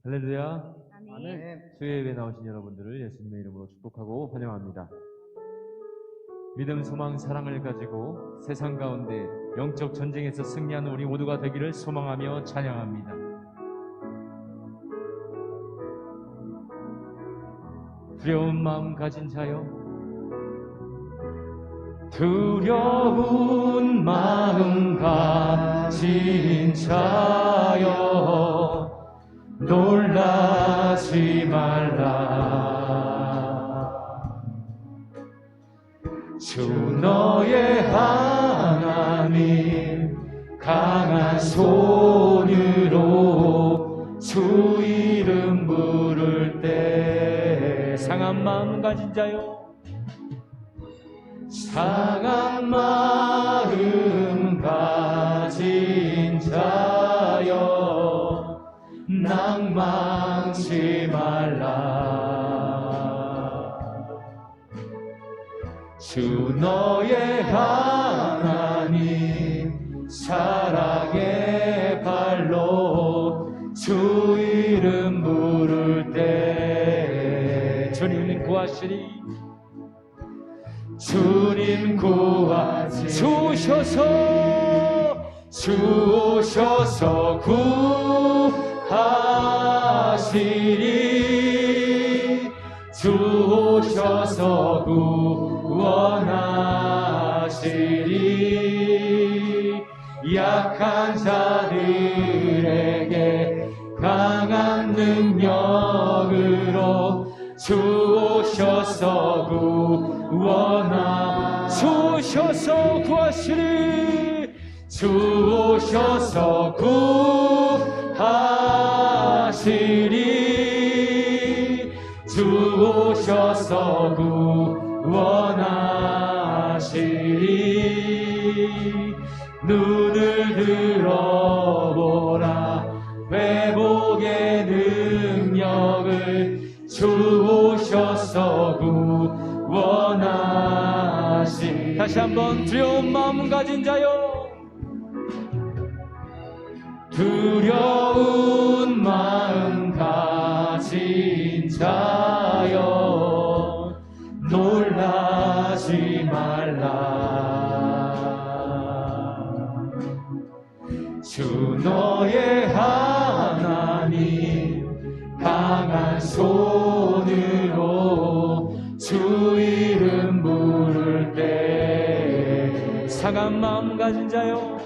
할렐루야. 아멘. 주의 예배 나오신 여러분들을 예수님의 이름으로 축복하고 환영합니다. 믿음, 소망, 사랑을 가지고 세상 가운데 영적 전쟁에서 승리하는 우리 모두가 되기를 소망하며 찬양합니다. 두려운 마음 가진 자여, 두려운 마음 가진 자여, 놀라지 말라. 주 너의 하나님 강한 손으로 주 이름 부를 때, 상한 마음 가진 자여, 상한 마음 가진 자여, 낭망치 말라. 주 너의 하나님 사랑의 발로 주 이름 부를 때, 주님 구하시리, 주님 구하시소서, 주 오셔서 구하시리, 주 오셔서 구원하시리. 약한 자들에게 강한 능력으로 주 오셔서 주셔서 구하시리, 주 오셔서 구하시리, 주 오셔서 구원하시리. 눈을 들어보라, 회복의 능력을 주 오셔서 구원하시. 다시 한번, 두려운 마음 가진 자여, 두려운 마음 가진 자여, 놀라지 말라. 주 너의 하나님 강한 손으로 주 이름 부를 때, 상한 마음 가진 자여,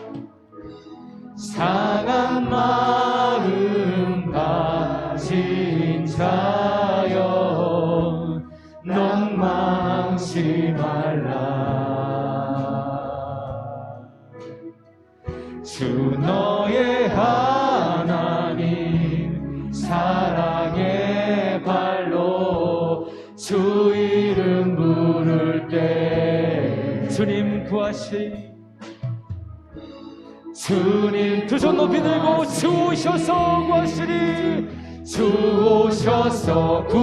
상한 마음 가진 자여, 낭망치 말라. 주 너의 하나님 사랑의 발로 주 이름 부를 때, 주님 구하시리, 주님 두 손 높이 들고 주 오셔서 구하시리, 주 오셔서 구하시리,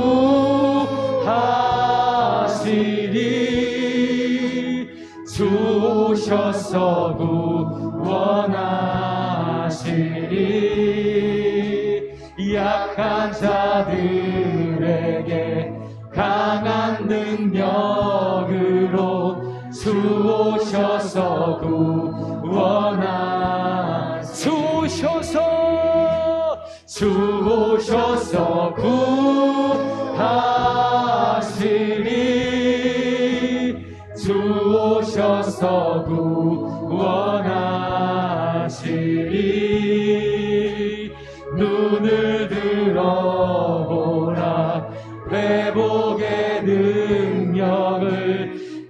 주 오셔서 구원하시리. 약한 자들에게 강한 능력으로 주 오셔서 주 오셔서 구하시리, 주 오셔서 구원하시리. 눈을 들어보라, 회복의 능력을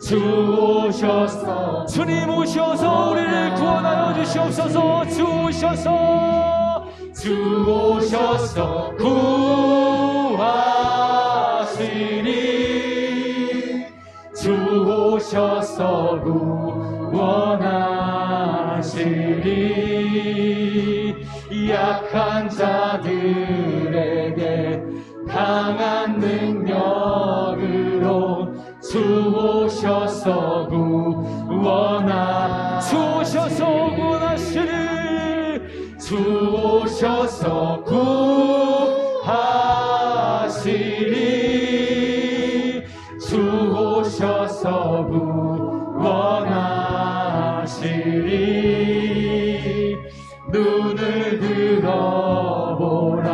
주 오셔서, 주님 오셔서 우리를 구원하여 주시옵소서. 주 오셔서 구하시리, 주 오셔서 구원하시리. 약한 자들에게 강한 능력으로 주 오셔서 구원하시리, 주 오셔서 구하시리, 주 오셔서 구원하시리. 눈을 들어보라.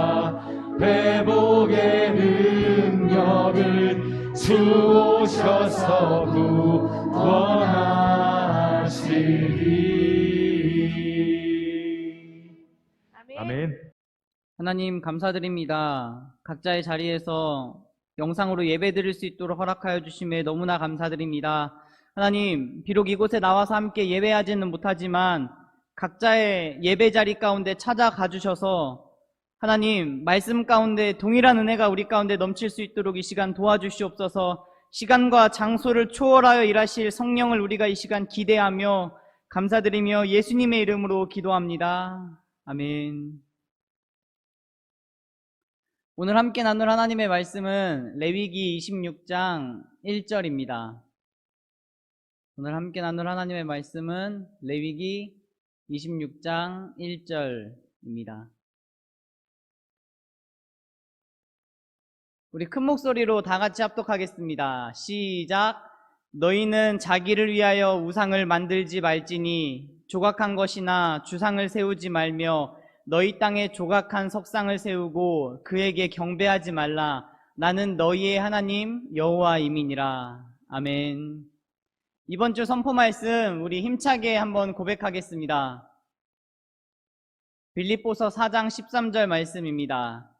회복의 능력을 주 오셔서 구원하시리. 아멘. 하나님 감사드립니다. 각자의 자리에서 영상으로 예배드릴 수 있도록 허락하여 주심에 너무나 감사드립니다. 하나님, 비록 이곳에 나와서 함께 예배하지는 못하지만 각자의 예배 자리 가운데 찾아가 주셔서 하나님, 말씀 가운데 동일한 은혜가 우리 가운데 넘칠 수 있도록 이 시간 도와주시옵소서. 시간과 장소를 초월하여 일하실 성령을 우리가 이 시간 기대하며 감사드리며 예수님의 이름으로 기도합니다. 아멘. 오늘 함께 나눌 하나님의 말씀은 레위기 26장 1절입니다. 오늘 함께 나눌 하나님의 말씀은 레위기 26장 1절입니다. 우리 큰 목소리로 다 같이 합독하겠습니다. 시작. 너희는 자기를 위하여 우상을 만들지 말지니 조각한 것이나 주상을 세우지 말며 너희 땅에 조각한 석상을 세우고 그에게 경배하지 말라. 나는 너희의 하나님 여호와임이니라. 아멘. 이번 주 선포 말씀 우리 힘차게 한번 고백하겠습니다. 빌립보서 4장 13절 말씀입니다.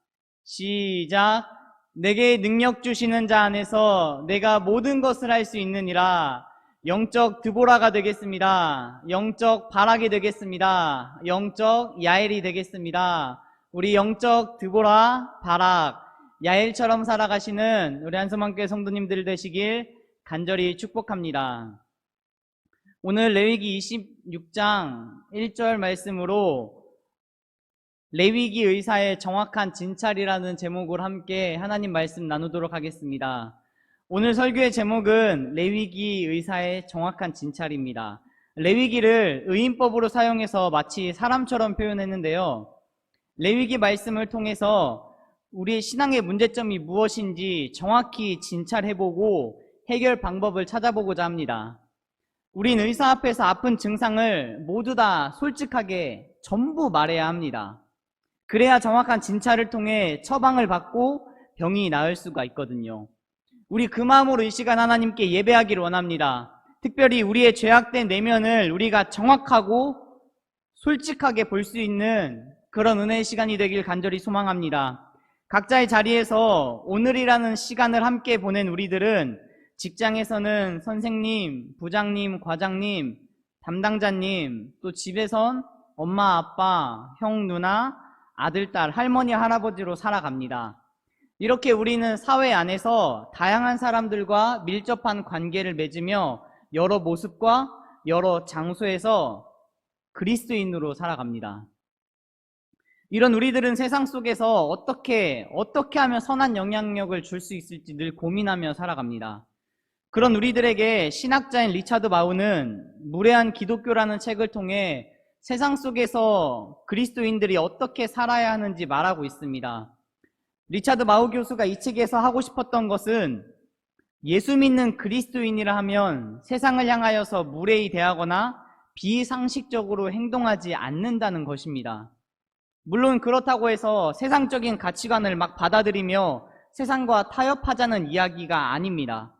시작. 내게 능력 주시는 자 안에서 내가 모든 것을 할 수 있느니라. 영적 드보라가 되겠습니다. 영적 바락이 되겠습니다. 영적 야엘이 되겠습니다. 우리 영적 드보라, 바락, 야엘처럼 살아가시는 우리 한섬한교회 성도님들 되시길 간절히 축복합니다. 오늘 레위기 26장 1절 말씀으로 레위기 의사의 정확한 진찰이라는 제목으로 함께 하나님 말씀 나누도록 하겠습니다. 오늘 설교의 제목은 레위기 의사의 정확한 진찰입니다. 레위기를 의인법으로 사용해서 마치 사람처럼 표현했는데요. 레위기 말씀을 통해서 우리의 신앙의 문제점이 무엇인지 정확히 진찰해보고 해결 방법을 찾아보고자 합니다. 우린 의사 앞에서 아픈 증상을 모두 다 솔직하게 전부 말해야 합니다. 그래야 정확한 진찰을 통해 처방을 받고 병이 나을 수가 있거든요. 우리 그 마음으로 이 시간 하나님께 예배하기를 원합니다. 특별히 우리의 죄악된 내면을 우리가 정확하고 솔직하게 볼 수 있는 그런 은혜의 시간이 되길 간절히 소망합니다. 각자의 자리에서 오늘이라는 시간을 함께 보낸 우리들은 직장에서는 선생님, 부장님, 과장님, 담당자님, 또 집에선 엄마, 아빠, 형, 누나, 아들, 딸, 할머니, 할아버지로 살아갑니다. 이렇게 우리는 사회 안에서 다양한 사람들과 밀접한 관계를 맺으며 여러 모습과 여러 장소에서 그리스도인으로 살아갑니다. 이런 우리들은 세상 속에서 어떻게 하면 선한 영향력을 줄 수 있을지 늘 고민하며 살아갑니다. 그런 우리들에게 신학자인 리차드 마우는 무례한 기독교라는 책을 통해 세상 속에서 그리스도인들이 어떻게 살아야 하는지 말하고 있습니다. 리차드 마우 교수가 이 책에서 하고 싶었던 것은 예수 믿는 그리스도인이라 하면 세상을 향하여서 무례히 대하거나 비상식적으로 행동하지 않는다는 것입니다. 물론 그렇다고 해서 세상적인 가치관을 막 받아들이며 세상과 타협하자는 이야기가 아닙니다.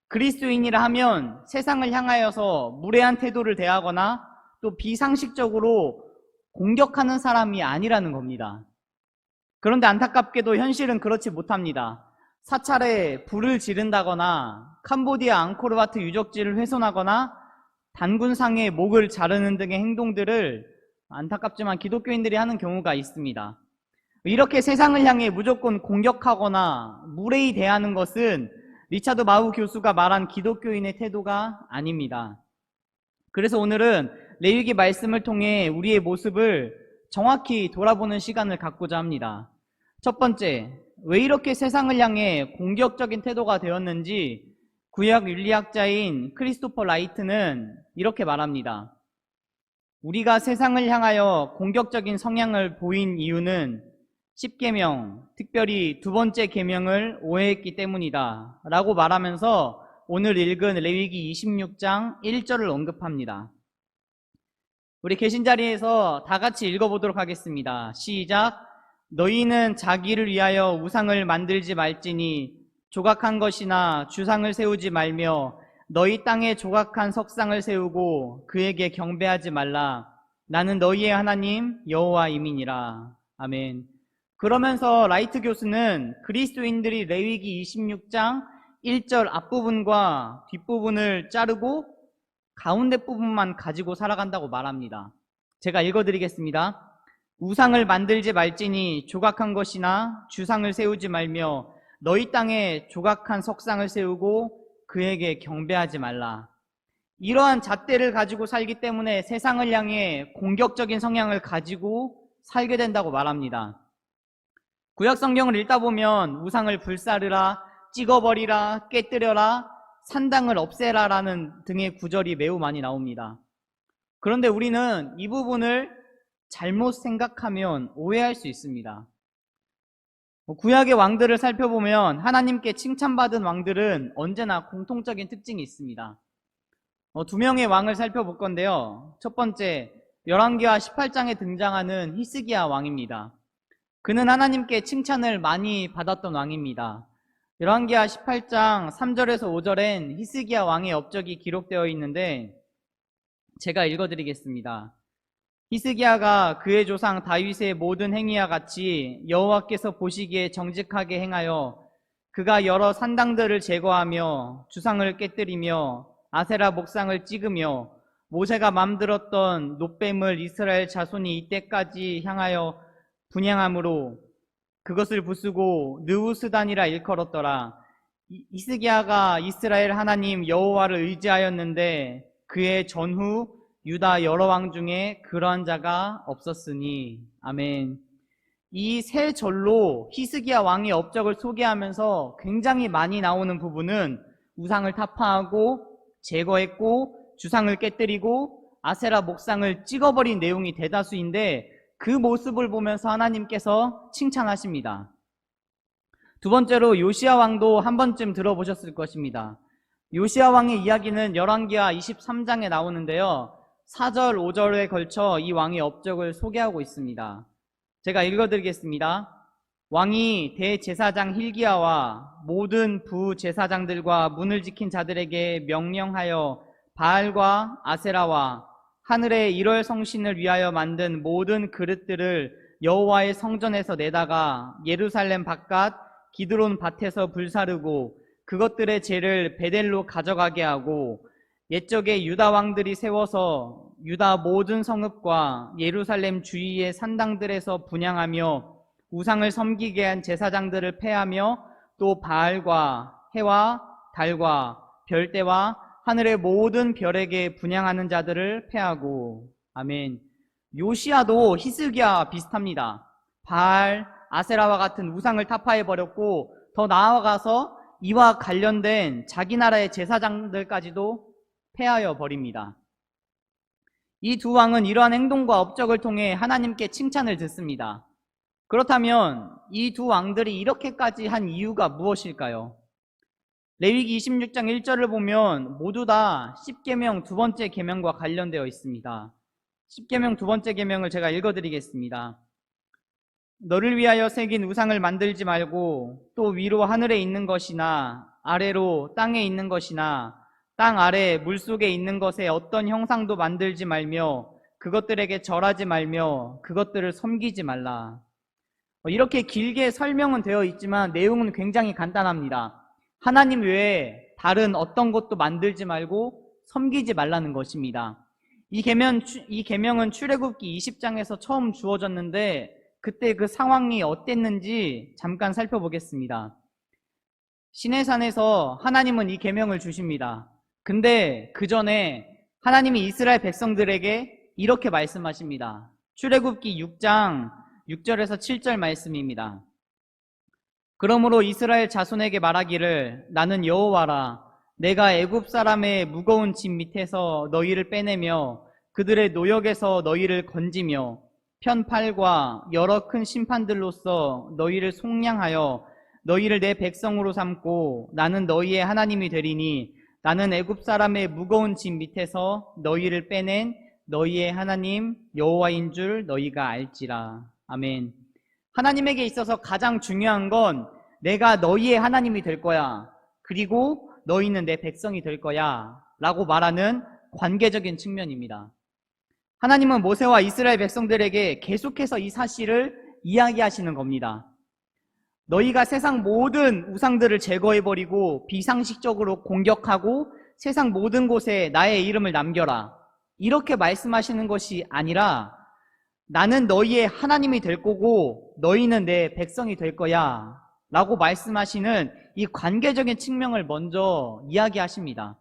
그리스도인이라 하면 세상을 향하여서 무례한 태도를 대하거나 또 비상식적으로 공격하는 사람이 아니라는 겁니다. 그런데 안타깝게도 현실은 그렇지 못합니다. 사찰에 불을 지른다거나 캄보디아 앙코르와트 유적지를 훼손하거나 단군상의 목을 자르는 등의 행동들을 안타깝지만 기독교인들이 하는 경우가 있습니다. 이렇게 세상을 향해 무조건 공격하거나 무례히 대하는 것은 리차드 마우 교수가 말한 기독교인의 태도가 아닙니다. 그래서 오늘은 레위기 말씀을 통해 우리의 모습을 정확히 돌아보는 시간을 갖고자 합니다. 첫 번째, 왜 이렇게 세상을 향해 공격적인 태도가 되었는지 구약 윤리학자인 크리스토퍼 라이트는 이렇게 말합니다. 우리가 세상을 향하여 공격적인 성향을 보인 이유는 십계명, 특별히 두 번째 계명을 오해했기 때문이다 라고 말하면서 오늘 읽은 레위기 26장 1절을 언급합니다. 우리 계신 자리에서 다 같이 읽어보도록 하겠습니다. 시작. 너희는 자기를 위하여 우상을 만들지 말지니 조각한 것이나 주상을 세우지 말며 너희 땅에 조각한 석상을 세우고 그에게 경배하지 말라. 나는 너희의 하나님 여호와임이니라. 아멘. 그러면서 라이트 교수는 그리스도인들이 레위기 26장 1절 앞부분과 뒷부분을 자르고 가운데 부분만 가지고 살아간다고 말합니다. 제가 읽어드리겠습니다. 우상을 만들지 말지니 조각한 것이나 주상을 세우지 말며 너희 땅에 조각한 석상을 세우고 그에게 경배하지 말라. 이러한 잣대를 가지고 살기 때문에 세상을 향해 공격적인 성향을 가지고 살게 된다고 말합니다. 구약 성경을 읽다 보면 우상을 불사르라, 찍어버리라, 깨뜨려라, 산당을 없애라라는 등의 구절이 매우 많이 나옵니다. 그런데 우리는 이 부분을 잘못 생각하면 오해할 수 있습니다. 구약의 왕들을 살펴보면 하나님께 칭찬받은 왕들은 언제나 공통적인 특징이 있습니다. 두 명의 왕을 살펴볼 건데요. 첫 번째, 열왕기하 18장에 등장하는 히스기야 왕입니다. 그는 하나님께 칭찬을 많이 받았던 왕입니다. 열왕기하 18장 3절에서 5절엔 히스기야 왕의 업적이 기록되어 있는데 제가 읽어드리겠습니다. 히스기야가 그의 조상 다윗의 모든 행위와 같이 여호와께서 보시기에 정직하게 행하여 그가 여러 산당들을 제거하며 주상을 깨뜨리며 아세라 목상을 찍으며 모세가 맘들었던 놋뱀을 이스라엘 자손이 이때까지 향하여 분향함으로 그것을 부수고 느우스단이라 일컬었더라. 히스기야가 이스라엘 하나님 여호와를 의지하였는데 그의 전후 유다 여러 왕 중에 그러한 자가 없었으니. 아멘. 이 세 절로 히스기야 왕의 업적을 소개하면서 굉장히 많이 나오는 부분은 우상을 타파하고 제거했고 주상을 깨뜨리고 아세라 목상을 찍어버린 내용이 대다수인데 그 모습을 보면서 하나님께서 칭찬하십니다. 두 번째로 요시야 왕도 한 번쯤 들어보셨을 것입니다. 요시야 왕의 이야기는 열왕기하 23장에 나오는데요. 4절, 5절에 걸쳐 이 왕의 업적을 소개하고 있습니다. 제가 읽어드리겠습니다. 왕이 대제사장 힐기야와 모든 부제사장들과 문을 지킨 자들에게 명령하여 바알과 아세라와 하늘의 일월 성신을 위하여 만든 모든 그릇들을 여호와의 성전에서 내다가 예루살렘 바깥 기드론 밭에서 불사르고 그것들의 재를 베델로 가져가게 하고 옛적에 유다 왕들이 세워서 유다 모든 성읍과 예루살렘 주위의 산당들에서 분향하며 우상을 섬기게 한 제사장들을 패하며 또 바알과 해와 달과 별대와 하늘의 모든 별에게 분향하는 자들을 패하고. 아멘. 요시야도 히스기야와 비슷합니다. 바알, 아세라와 같은 우상을 타파해버렸고 더 나아가서 이와 관련된 자기 나라의 제사장들까지도 패하여 버립니다. 이 두 왕은 이러한 행동과 업적을 통해 하나님께 칭찬을 듣습니다. 그렇다면 이 두 왕들이 이렇게까지 한 이유가 무엇일까요? 레위기 26장 1절을 보면 모두 다 십계명 두 번째 계명과 관련되어 있습니다. 십계명 두 번째 계명을 제가 읽어드리겠습니다. 너를 위하여 새긴 우상을 만들지 말고 또 위로 하늘에 있는 것이나 아래로 땅에 있는 것이나 땅 아래 물속에 있는 것에 어떤 형상도 만들지 말며 그것들에게 절하지 말며 그것들을 섬기지 말라. 이렇게 길게 설명은 되어 있지만 내용은 굉장히 간단합니다. 하나님 외에 다른 어떤 것도 만들지 말고 섬기지 말라는 것입니다. 이 계명은 출애굽기 20장에서 처음 주어졌는데 그때 그 상황이 어땠는지 잠깐 살펴보겠습니다. 시내산에서 하나님은 이 계명을 주십니다. 근데 그 전에 하나님이 이스라엘 백성들에게 이렇게 말씀하십니다. 출애굽기 6장 6절에서 7절 말씀입니다. 그러므로 이스라엘 자손에게 말하기를 나는 여호와라. 내가 애굽 사람의 무거운 짐 밑에서 너희를 빼내며 그들의 노역에서 너희를 건지며 편팔과 여러 큰 심판들로서 너희를 속량하여 너희를 내 백성으로 삼고 나는 너희의 하나님이 되리니 나는 애굽 사람의 무거운 짐 밑에서 너희를 빼낸 너희의 하나님 여호와인 줄 너희가 알지라. 아멘. 하나님에게 있어서 가장 중요한 건 내가 너희의 하나님이 될 거야. 그리고 너희는 내 백성이 될 거야. 라고 말하는 관계적인 측면입니다. 하나님은 모세와 이스라엘 백성들에게 계속해서 이 사실을 이야기하시는 겁니다. 너희가 세상 모든 우상들을 제거해버리고 비상식적으로 공격하고 세상 모든 곳에 나의 이름을 남겨라. 이렇게 말씀하시는 것이 아니라 나는 너희의 하나님이 될 거고 너희는 내 백성이 될 거야. 라고 말씀하시는 이 관계적인 측면을 먼저 이야기하십니다.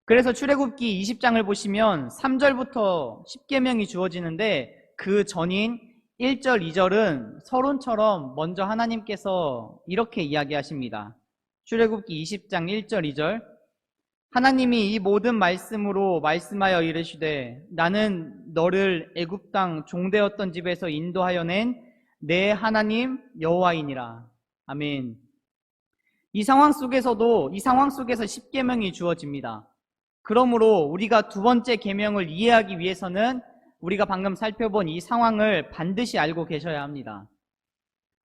그래서 출애굽기 20장을 보시면 3절부터 10계명이 주어지는데 그 전인 1절, 2절은 서론처럼 먼저 하나님께서 이렇게 이야기하십니다. 출애굽기 20장 1절, 2절 하나님이 이 모든 말씀으로 말씀하여 이르시되 나는 너를 애굽 땅 종되었던 집에서 인도하여 낸 내 하나님 여호와이니라. 아멘. 이 상황 속에서 10계명이 주어집니다. 그러므로 우리가 두 번째 계명을 이해하기 위해서는 우리가 방금 살펴본 이 상황을 반드시 알고 계셔야 합니다.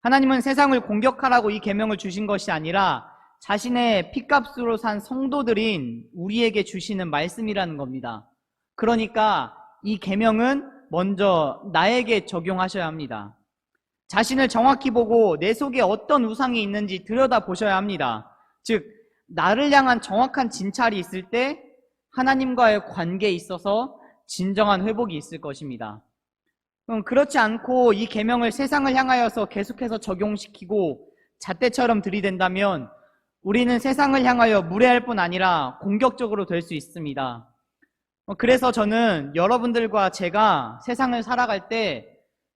하나님은 세상을 공격하라고 이 계명을 주신 것이 아니라 자신의 핏값으로 산 성도들인 우리에게 주시는 말씀이라는 겁니다. 그러니까 이 계명은 먼저 나에게 적용하셔야 합니다. 자신을 정확히 보고 내 속에 어떤 우상이 있는지 들여다보셔야 합니다. 즉 나를 향한 정확한 진찰이 있을 때 하나님과의 관계에 있어서 진정한 회복이 있을 것입니다. 그렇지 않고 이 계명을 세상을 향하여서 계속해서 적용시키고 잣대처럼 들이댄다면 우리는 세상을 향하여 무례할 뿐 아니라 공격적으로 될 수 있습니다. 그래서 저는 여러분들과 제가 세상을 살아갈 때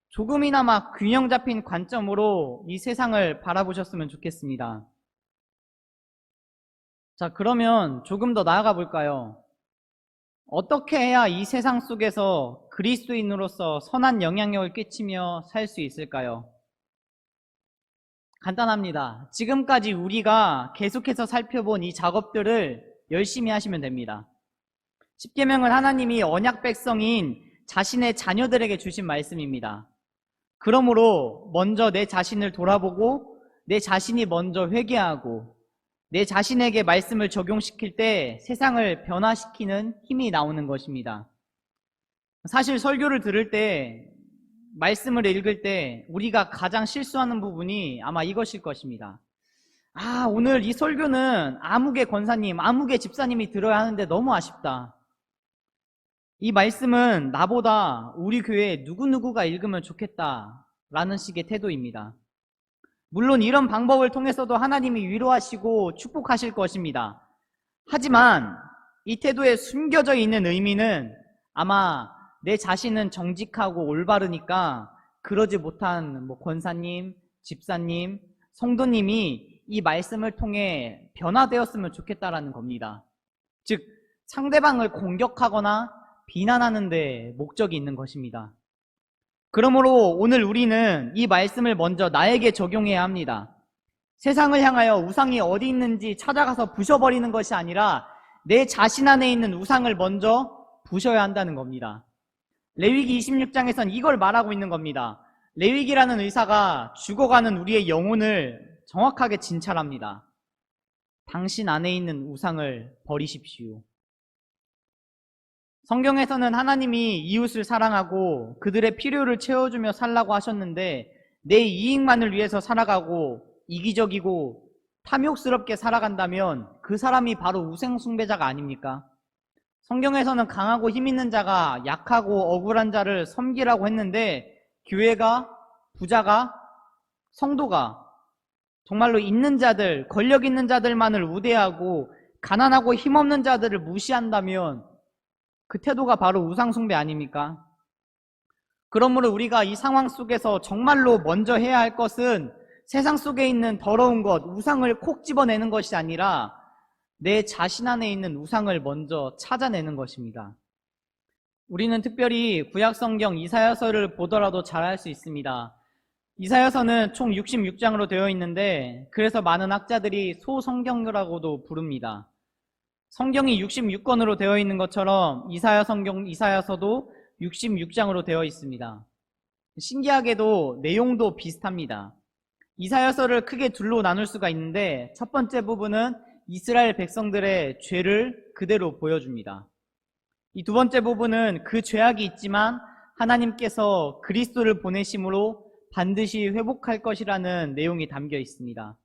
조금이나마 균형 잡힌 관점으로 이 세상을 바라보셨으면 좋겠습니다. 자, 그러면 조금 더 나아가 볼까요? 어떻게 해야 이 세상 속에서 그리스도인으로서 선한 영향력을 끼치며 살 수 있을까요? 간단합니다. 지금까지 우리가 계속해서 살펴본 이 작업들을 열심히 하시면 됩니다. 10계명은 하나님이 언약 백성인 자신의 자녀들에게 주신 말씀입니다. 그러므로 먼저 내 자신을 돌아보고 내 자신이 먼저 회개하고 내 자신에게 말씀을 적용시킬 때 세상을 변화시키는 힘이 나오는 것입니다. 사실 설교를 들을 때, 말씀을 읽을 때 우리가 가장 실수하는 부분이 아마 이것일 것입니다. 오늘 이 설교는 아무개 권사님, 아무개 집사님이 들어야 하는데 너무 아쉽다. 이 말씀은 나보다 우리 교회 누구누구가 읽으면 좋겠다라는 식의 태도입니다. 물론 이런 방법을 통해서도 하나님이 위로하시고 축복하실 것입니다. 하지만 이 태도에 숨겨져 있는 의미는 아마 내 자신은 정직하고 올바르니까 그러지 못한 권사님, 집사님, 성도님이 이 말씀을 통해 변화되었으면 좋겠다라는 겁니다. 즉 상대방을 공격하거나 비난하는 데 목적이 있는 것입니다. 그러므로 오늘 우리는 이 말씀을 먼저 나에게 적용해야 합니다. 세상을 향하여 우상이 어디 있는지 찾아가서 부셔버리는 것이 아니라 내 자신 안에 있는 우상을 먼저 부셔야 한다는 겁니다. 레위기 26장에선 이걸 말하고 있는 겁니다. 레위기라는 의사가 죽어가는 우리의 영혼을 정확하게 진찰합니다. 당신 안에 있는 우상을 버리십시오. 성경에서는 하나님이 이웃을 사랑하고 그들의 필요를 채워주며 살라고 하셨는데 내 이익만을 위해서 살아가고 이기적이고 탐욕스럽게 살아간다면 그 사람이 바로 우상숭배자가 아닙니까? 성경에서는 강하고 힘 있는 자가 약하고 억울한 자를 섬기라고 했는데 교회가, 부자가, 성도가 정말로 있는 자들, 권력 있는 자들만을 우대하고 가난하고 힘없는 자들을 무시한다면 그 태도가 바로 우상숭배 아닙니까? 그러므로 우리가 이 상황 속에서 정말로 먼저 해야 할 것은 세상 속에 있는 더러운 것, 우상을 콕 집어내는 것이 아니라 내 자신 안에 있는 우상을 먼저 찾아내는 것입니다. 우리는 특별히 구약성경 이사야서를 보더라도 잘 알 수 있습니다. 이사야서는 총 66장으로 되어 있는데 그래서 많은 학자들이 소성경이라고도 부릅니다. 성경이 66권으로 되어 있는 것처럼 이사야서도 66장으로 되어 있습니다. 신기하게도 내용도 비슷합니다. 이사야서를 크게 둘로 나눌 수가 있는데 첫 번째 부분은 이스라엘 백성들의 죄를 그대로 보여줍니다. 이 두 번째 부분은 그 죄악이 있지만 하나님께서 그리스도를 보내심으로 반드시 회복할 것이라는 내용이 담겨 있습니다.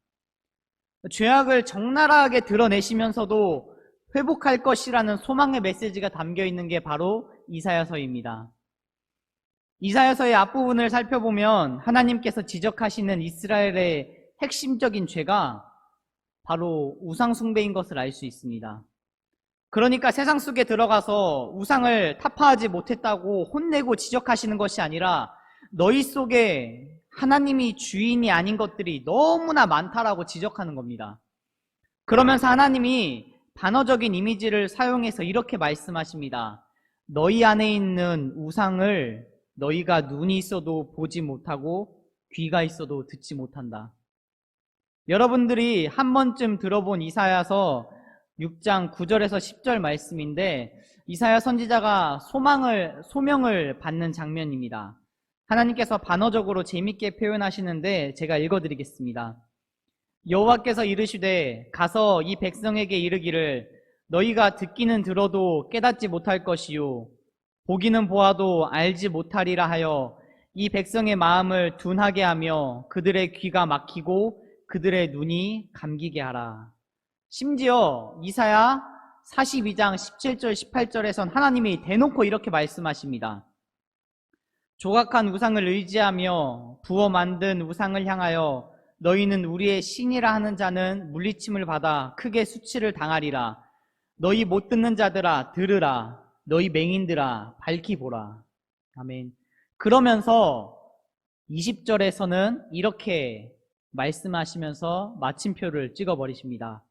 죄악을 적나라하게 드러내시면서도 회복할 것이라는 소망의 메시지가 담겨 있는 게 바로 이사야서입니다. 이사야서의 앞부분을 살펴보면 하나님께서 지적하시는 이스라엘의 핵심적인 죄가 바로 우상 숭배인 것을 알 수 있습니다. 그러니까 세상 속에 들어가서 우상을 타파하지 못했다고 혼내고 지적하시는 것이 아니라 너희 속에 하나님이 주인이 아닌 것들이 너무나 많다라고 지적하는 겁니다. 그러면서 하나님이 반어적인 이미지를 사용해서 이렇게 말씀하십니다. 너희 안에 있는 우상을 너희가 눈이 있어도 보지 못하고 귀가 있어도 듣지 못한다. 여러분들이 한 번쯤 들어본 이사야서 6장 9절에서 10절 말씀인데 이사야 선지자가 소명을 받는 장면입니다. 하나님께서 반어적으로 재밌게 표현하시는데 제가 읽어드리겠습니다. 여호와께서 이르시되 가서 이 백성에게 이르기를 너희가 듣기는 들어도 깨닫지 못할 것이요 보기는 보아도 알지 못하리라 하여 이 백성의 마음을 둔하게 하며 그들의 귀가 막히고 그들의 눈이 감기게 하라. 심지어 이사야 42장 17절 18절에선 하나님이 대놓고 이렇게 말씀하십니다. 조각한 우상을 의지하며 부어 만든 우상을 향하여 너희는 우리의 신이라 하는 자는 물리침을 받아 크게 수치를 당하리라. 너희 못 듣는 자들아 들으라. 너희 맹인들아 밝히 보라. 아멘. 그러면서 20절에서는 이렇게 말씀하시면서 마침표를 찍어버리십니다.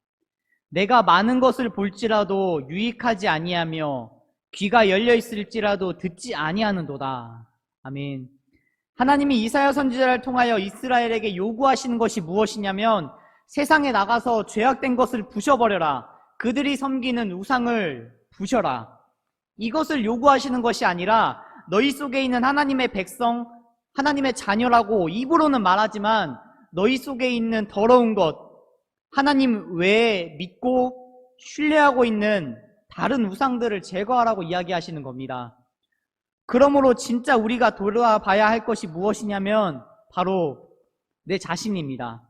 내가 많은 것을 볼지라도 유익하지 아니하며 귀가 열려 있을지라도 듣지 아니하는도다. 아멘. 하나님이 이사야 선지자를 통하여 이스라엘에게 요구하시는 것이 무엇이냐면 세상에 나가서 죄악된 것을 부셔버려라. 그들이 섬기는 우상을 부셔라. 이것을 요구하시는 것이 아니라 너희 속에 있는 하나님의 백성, 하나님의 자녀라고 입으로는 말하지만 너희 속에 있는 더러운 것, 하나님 외에 믿고 신뢰하고 있는 다른 우상들을 제거하라고 이야기하시는 겁니다. 그러므로 진짜 우리가 돌아봐야 할 것이 무엇이냐면 바로 내 자신입니다.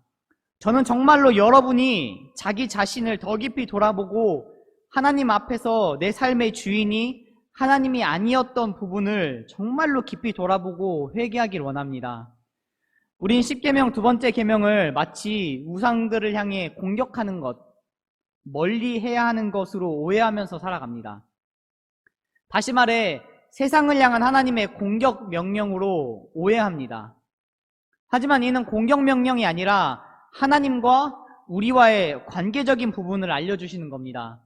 저는 정말로 여러분이 자기 자신을 더 깊이 돌아보고 하나님 앞에서 내 삶의 주인이 하나님이 아니었던 부분을 정말로 깊이 돌아보고 회개하길 원합니다. 우린 10계명 두 번째 계명을 마치 우상들을 향해 공격하는 것, 멀리 해야 하는 것으로 오해하면서 살아갑니다. 다시 말해 세상을 향한 하나님의 공격 명령으로 오해합니다. 하지만 이는 공격 명령이 아니라 하나님과 우리와의 관계적인 부분을 알려주시는 겁니다.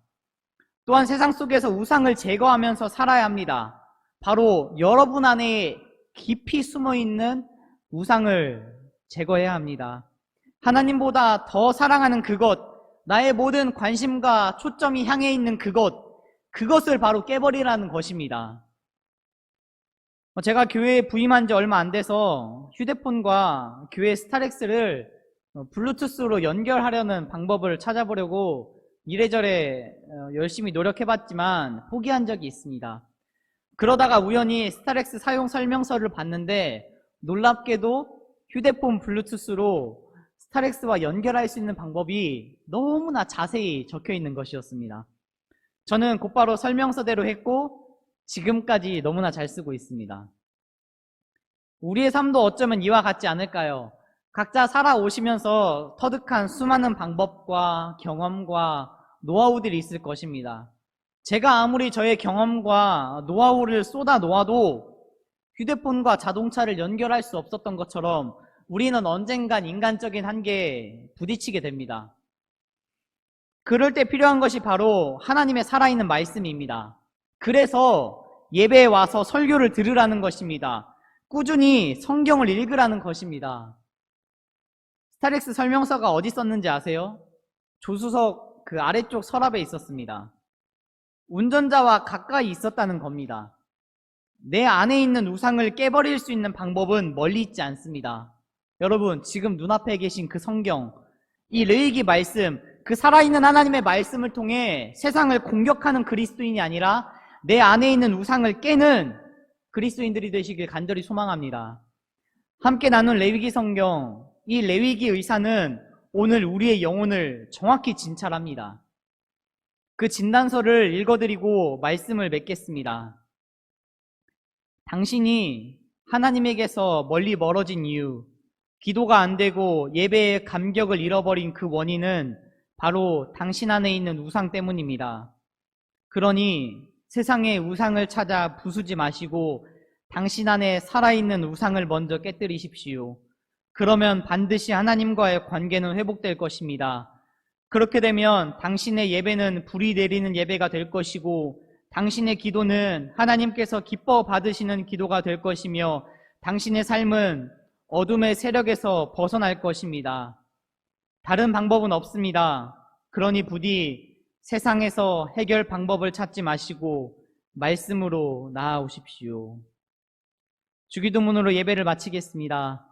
또한 세상 속에서 우상을 제거하면서 살아야 합니다. 바로 여러분 안에 깊이 숨어있는 우상을 제거해야 합니다. 하나님보다 더 사랑하는 그것, 나의 모든 관심과 초점이 향해 있는 그것을 바로 깨버리라는 것입니다. 제가 교회에 부임한 지 얼마 안 돼서 휴대폰과 교회 스타렉스를 블루투스로 연결하려는 방법을 찾아보려고 이래저래 열심히 노력해봤지만 포기한 적이 있습니다. 그러다가 우연히 스타렉스 사용 설명서를 봤는데 놀랍게도 휴대폰 블루투스로 스타렉스와 연결할 수 있는 방법이 너무나 자세히 적혀 있는 것이었습니다. 저는 곧바로 설명서대로 했고 지금까지 너무나 잘 쓰고 있습니다. 우리의 삶도 어쩌면 이와 같지 않을까요? 각자 살아오시면서 터득한 수많은 방법과 경험과 노하우들이 있을 것입니다. 제가 아무리 저의 경험과 노하우를 쏟아 놓아도 휴대폰과 자동차를 연결할 수 없었던 것처럼 우리는 언젠간 인간적인 한계에 부딪히게 됩니다. 그럴 때 필요한 것이 바로 하나님의 살아있는 말씀입니다. 그래서 예배에 와서 설교를 들으라는 것입니다. 꾸준히 성경을 읽으라는 것입니다. 스타렉스 설명서가 어디 있었는지 아세요? 조수석 그 아래쪽 서랍에 있었습니다. 운전자와 가까이 있었다는 겁니다. 내 안에 있는 우상을 깨버릴 수 있는 방법은 멀리 있지 않습니다. 여러분, 지금 눈앞에 계신 그 성경, 이 레위기 말씀, 그 살아있는 하나님의 말씀을 통해 세상을 공격하는 그리스도인이 아니라 내 안에 있는 우상을 깨는 그리스도인들이 되시길 간절히 소망합니다. 함께 나눈 레위기 성경, 이 레위기 의사는 오늘 우리의 영혼을 정확히 진찰합니다. 그 진단서를 읽어드리고 말씀을 맺겠습니다. 당신이 하나님에게서 멀리 멀어진 이유, 기도가 안 되고 예배의 감격을 잃어버린 그 원인은 바로 당신 안에 있는 우상 때문입니다. 그러니 세상의 우상을 찾아 부수지 마시고 당신 안에 살아있는 우상을 먼저 깨뜨리십시오. 그러면 반드시 하나님과의 관계는 회복될 것입니다. 그렇게 되면 당신의 예배는 불이 내리는 예배가 될 것이고 당신의 기도는 하나님께서 기뻐 받으시는 기도가 될 것이며 당신의 삶은 어둠의 세력에서 벗어날 것입니다. 다른 방법은 없습니다. 그러니 부디 세상에서 해결 방법을 찾지 마시고 말씀으로 나아오십시오. 주기도문으로 예배를 마치겠습니다.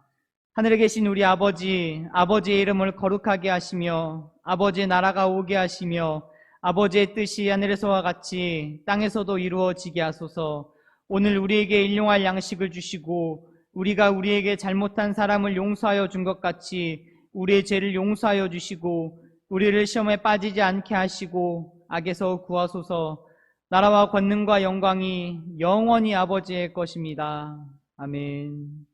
하늘에 계신 우리 아버지, 아버지의 이름을 거룩하게 하시며 아버지의 나라가 오게 하시며 아버지의 뜻이 하늘에서와 같이 땅에서도 이루어지게 하소서. 오늘 우리에게 일용할 양식을 주시고 우리가 우리에게 잘못한 사람을 용서하여 준 것 같이 우리의 죄를 용서하여 주시고 우리를 시험에 빠지지 않게 하시고 악에서 구하소서. 나라와 권능과 영광이 영원히 아버지의 것입니다. 아멘.